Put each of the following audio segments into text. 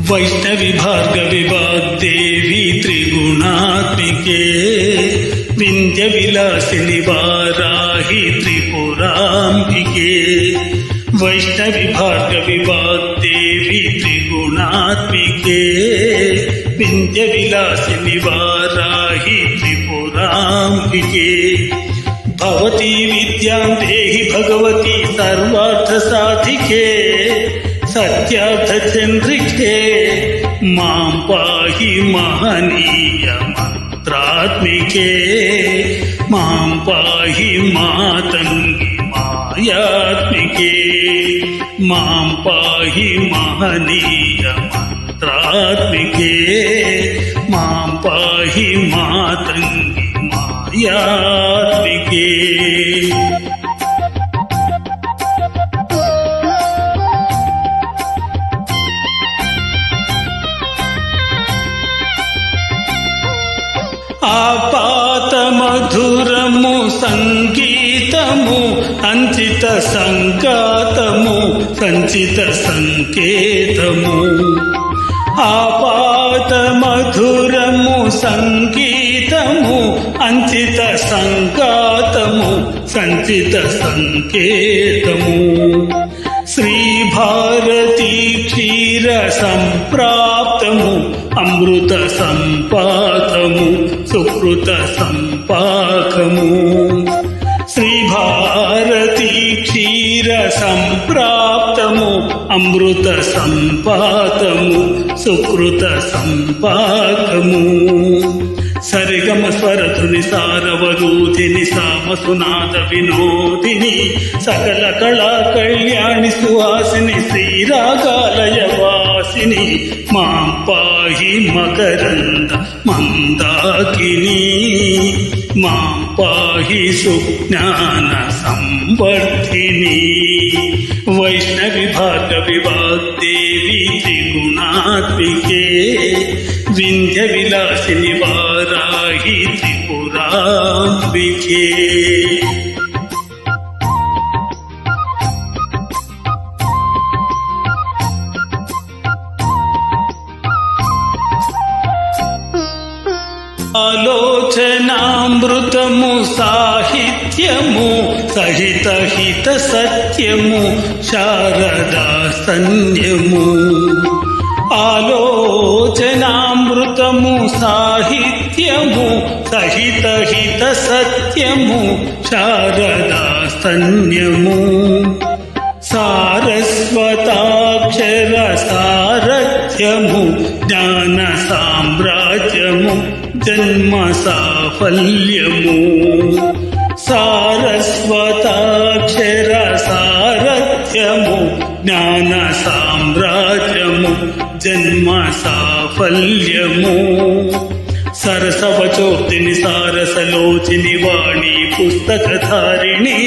वैष्णवी भार्गवी वाग्देवी त्रिगुणात्मिके विंध्य विलासिनि वाराहि त्रिपुरांबिके। वैष्णवी भार्गवी वाग्देवी त्रिगुणात्मिके विंध्य विलासिनि वाराहि त्रिपुरांबिके। भवती विद्यां देहि भगवती सर्वार्थ साधिके सत्यार्थ चंद्रिके मां पाहि महनीय मंत्रात्मिके। मां पाहि मातंगी मायात्मिके। मां पाहि महनीय मंत्रात्मिके। मां पाहि मातंगी मायात्मिके। ఆపాత మధురము సంగీతము అంచిత సంకాతము సంచిత సంకేతము। ఆపాత మధురము సంగీతము అంచిత సంకాతము సంచిత సంకేతము। శ్రీ భారతీ క్షీర సంప్రాప్తము అమృత సంపాతము సుకృత సంపాకము। శ్రీ భారతీ క్షీర సంప్రాప్తము అమృత సంపాతము సుకృత సంపాకము। సరిగమ స్వరధుని సారవరూధిని సామసునాద వినోదిని సకల కళా కళ్యాణి సుహాసిని శ్రీరాగాలయ వాసిని మాం పాహి మకరంద మందాకిని। మాం పాహి సుజ్ఞాన సంవర్ధిని। వైష్ణవి భార్గవి వాగ్దేవి త్రిగుణాత్మికే వింధ్య విలాసిని వారాహి త్రిపురాంబికే। ఆలోచనామృతము సాహిత్యము సహిత హిత సత్యము శారదా సన్యము। ఆలోచనామృతము సాహిత్యము సహిత హిత సత్యము శారదా సన్యము। సారస్వతాక్షర సారథ్యము జ్ఞాన సామ్రాజ్యము జన్మ సాఫల్యము। సారస్వతాక్షర సారథ్యము జ్ఞాన సామ్రాజ్యము జన్మ సాఫల్యము। సరసవచోక్తిని సారసలోచిని వాణి పుస్తకధారిణి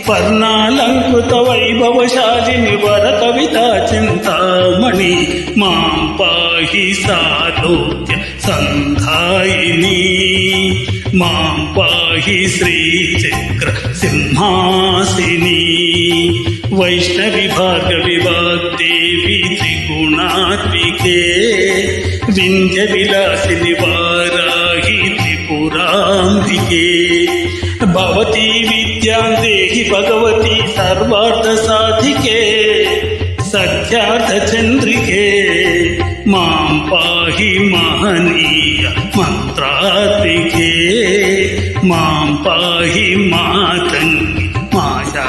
వర్ణాలంకృత వైభవశాలిని వర కవితా చింతామణి మాం పాహి సాలోక్య సంధాయిని। మాం పాహి శ్రీచక్ర సింహాసిని। వైష్ణవి భార్గవి వాగ్దేవి త్రిగుణాత్మికే వింధ్య విలాసిని వారాహి త్రిపురాంబికే। భవతి విద్యాం దేహి భగవతి సర్వార్థ సాధికే సత్యార్థ చంద్రికే మాం పాహి మహనీయ మంత్రాత్మికే। మాం పాహి మాతంగి మాయా